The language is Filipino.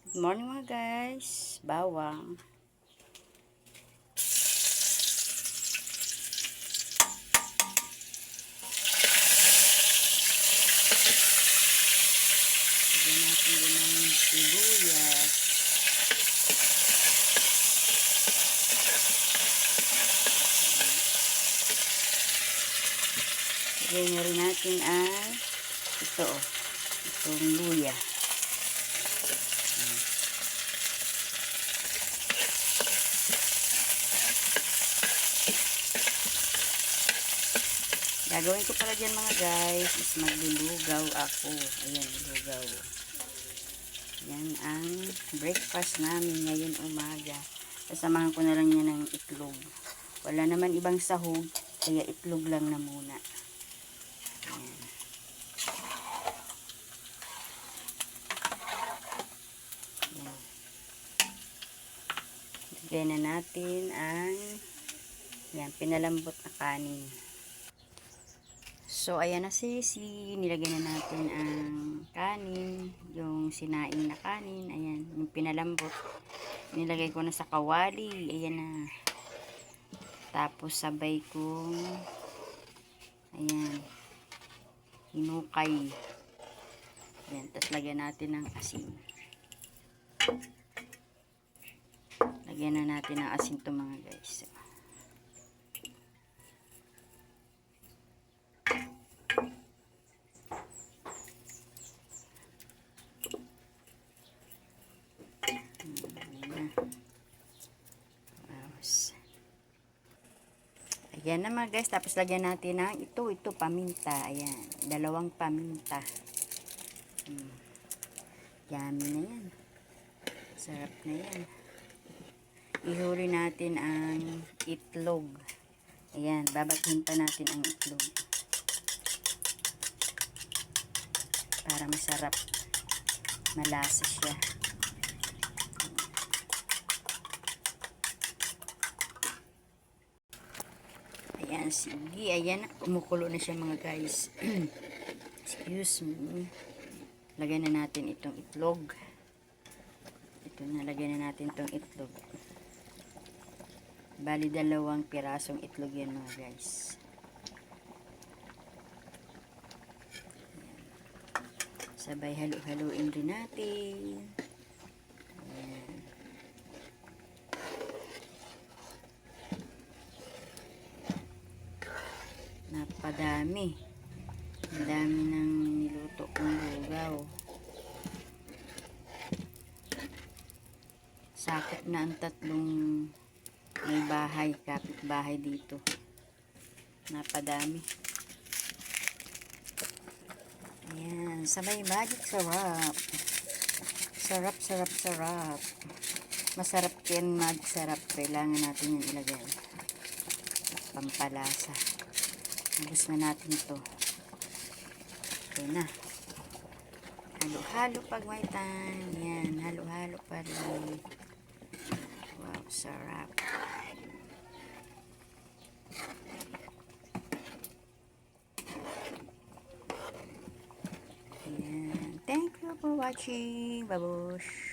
Good morning mga guys. Bawang. Lagyan natin din ng sibuyas. Lagyan na rin natin ang itong luya. Gagawin ko pala dyan mga guys is maglulugaw ako. Ayan, lugaw. Yan ang breakfast namin ngayon umaga. Sasamahan ko na lang yan ng itlog. Wala naman ibang sahog, kaya itlog lang na muna. Ayan. Ayan. Lagyan na natin ang pinalambot na kanin. So, ayan na nilagyan na natin ang kanin, yung sinaing na kanin, ayan, yung pinalambot. Nilagay ko na sa kawali, ayan na. Tapos, sabay kong, ayan, hinukay. Ayan, tapos lagyan natin ng asin. Lagyan na natin ng asin to mga guys. Ayan na mga guys. Tapos lagyan natin ng ito paminta. Ayan. 2 paminta. Yummy na yan. Sarap na yan. Ihuli natin ang itlog. Ayan. Babatin pa natin ang itlog. Para masarap. Malasa siya. Ayan, sige. Ayan, kumukulo na siya mga guys. Excuse me. Lagyan na natin itong itlog. Ito na, lagyan na natin itong itlog. Bali, 2 pirasong itlog yan mga guys. Ayan. Sabay halu-haluin rin natin. Ayan. Napadami. Ang dami ng niluto kong lugaw. Sakit na ang 3 may bahay, kapit-bahay dito. Napadami. Ayan, sabay magic sarap. Sarap, sarap, sarap. Masarap yan magsarap. Kailangan natin yung ilagay. Pampalasa. Ubus na natin ito. Okay na. Halo-halo pag may time. Yan, halo-halo pa rin. Wow, sarap. Yan. Thank you for watching. Babush.